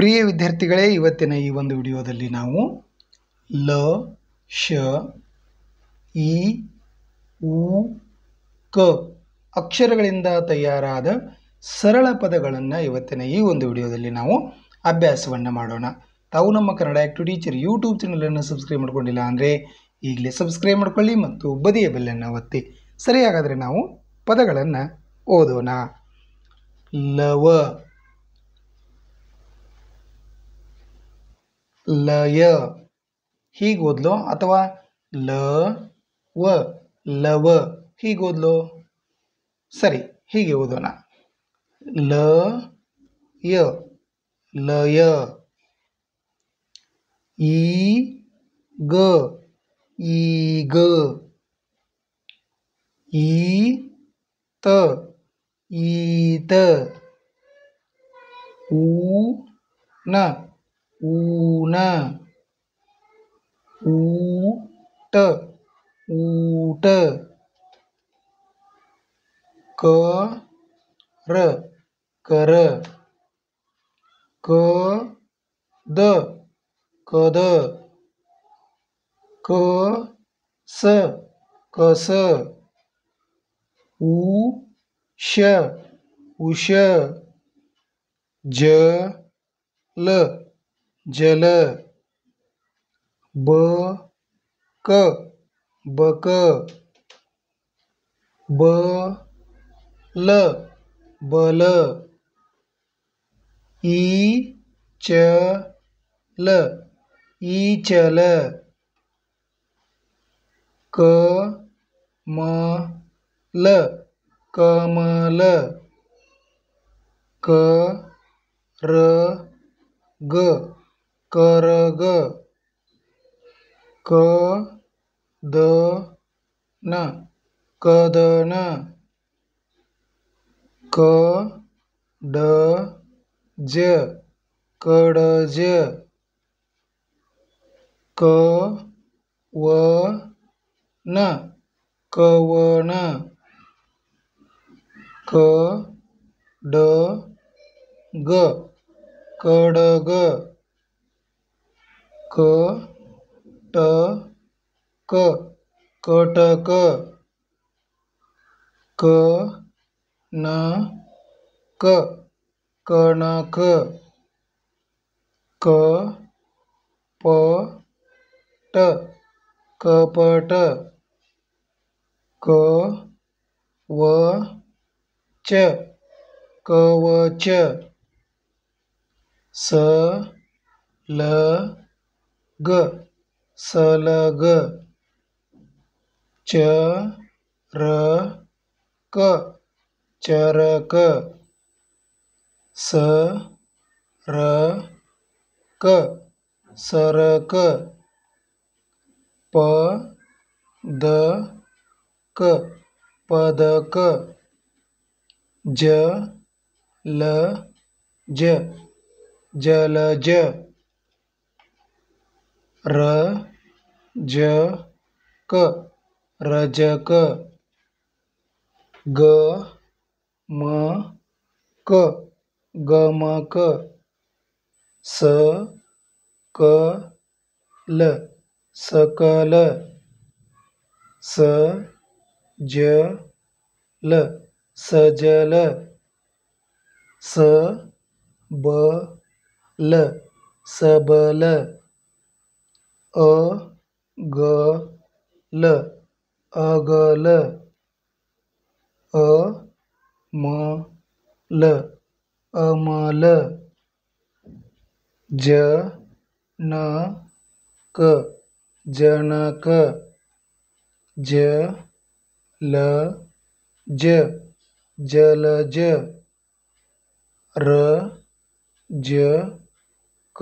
ಪ್ರಿಯ ವಿದ್ಯಾರ್ಥಿಗಳೇ, ಇವತ್ತಿನ ಈ ಒಂದು ವಿಡಿಯೋದಲ್ಲಿ ನಾವು ಲ, ಶ, ಇ, ಉ, ಕ ಅಕ್ಷರಗಳಿಂದ ತಯಾರಾದ ಸರಳ ಪದಗಳನ್ನು ಇವತ್ತಿನ ಈ ಒಂದು ವಿಡಿಯೋದಲ್ಲಿ ನಾವು ಅಭ್ಯಾಸವನ್ನು ಮಾಡೋಣ. ತಾವು ನಮ್ಮ ಕನ್ನಡ ಆಕ್ಟಿವ್ ಟೀಚರ್ ಯೂಟ್ಯೂಬ್ ಚಾನಲನ್ನು ಸಬ್ಸ್ಕ್ರೈಬ್ ಮಾಡ್ಕೊಂಡಿಲ್ಲ ಅಂದರೆ ಈಗಲೇ ಸಬ್ಸ್ಕ್ರೈಬ್ ಮಾಡ್ಕೊಳ್ಳಿ ಮತ್ತು ಬದಿಯ ಬೆಲ್ಲನ್ನು ಒತ್ತಿ. ಸರಿ, ಹಾಗಾದರೆ ನಾವು ಪದಗಳನ್ನು ಓದೋಣ. ಲವ, ಲಯ ಹೀಗೆ ಓದ್ಲೋ ಅಥವಾ ಲ ವ ಲವ ಹೀಗೆ ಓದ್ಲೋ? ಸರಿ, ಹೀಗೆ ಓದೋಣ. ಲ ಯ ಲಯ, ಈ ಗ ಈಗ, ಈ ತ ಈತ, ಊ ನ ಊನ, ಊಟ ಊಟ, ಕ ರ ಕರ, ಕ ದ ಕದ, ಕ ಸ ಕಸ, ಉ ಶ ಉಷ, ಜ ಲ ಜಲ, ಬ ಕ ಬಕ, ಬ ಲ ಬಲ, ಈ ಚ ಲ ಈಚಲ, ಕ ಮ ಲ ಕಮಲ, ಕ ರ ಗ ಕರಗ, ಕ ದ ನ ಕದನ, ಕ ಡ ಜ ಕಡಜ, ಕ ವ ನ ಕವನ, ಕ ಡ ಗ ಕಡಗ, ಕ ಟ ಕ ಕಟಕ, ಕ ನ ಕ ಕನಕ, ಕ ಪ ಟ ಕಪಟ, ಕ ವ ಚ ಕವಚ, ಸ ಲ ಗ ಸಲಗ, ಚ ರ ಕ ಚರಕ, ಸ ರ ಕ ಸರಕ, ಪ ದ ಕ ಪದಕ, ಜ ಲ ಜ ಜಲಜ, ರ ಜ ಕ ರಜಕ, ಗ ಮ ಕ ಗಮಕ, ಸ ಕ ಲ ಸಕಲ, ಸ ಜ ಲ ಸಜಲ, ಸ ಬ ಲ ಸಬಲ, ಅ ಗ ಲ ಅಗಲ, ಅ ಮ ಲ ಅಮಲ, ಜ ನ ಕ ಜನಕ, ಜ ಲ ಜ ಜಲಜ, ರ ಜ ಕ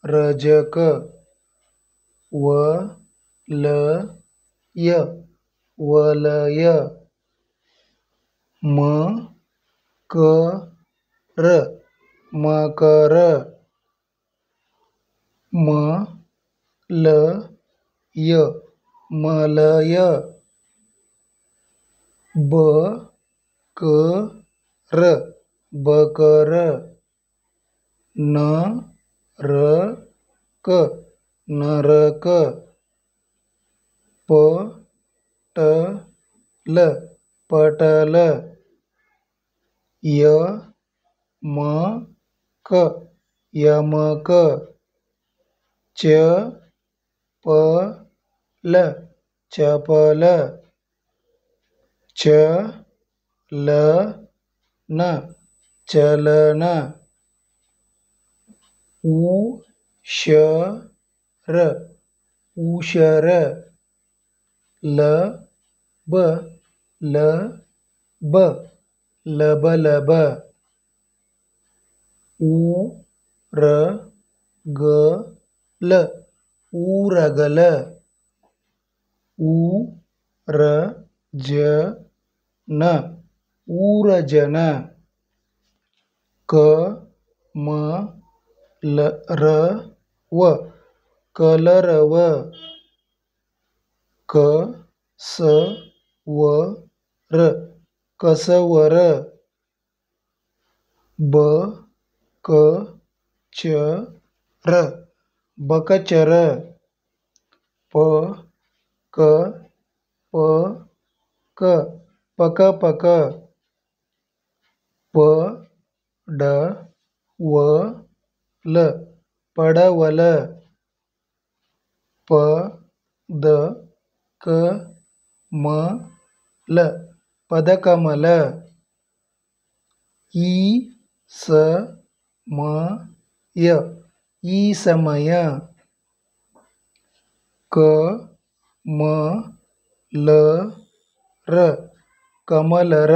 ರಜಕ, ವ ಲ ಯ ವಲಯ, ಮ ಕ ರ ಮಕರ, ಮ ಲ ಯ ಮಲಯ, ಬ ಕ ರ ಬಕರ, न र क नरक प ट ल पटल य म क यमक च प ल चपल च ल न चलन उशर उशर लब लब लबलब उरगल ऊरगल ऊरजन ऊरजन कमलरव कलरव कसवर कसवर बकचर बकचर पक पकपक पडवल पडवल पदकमल पदकमल ईसमय ईसमय कमलर कमलर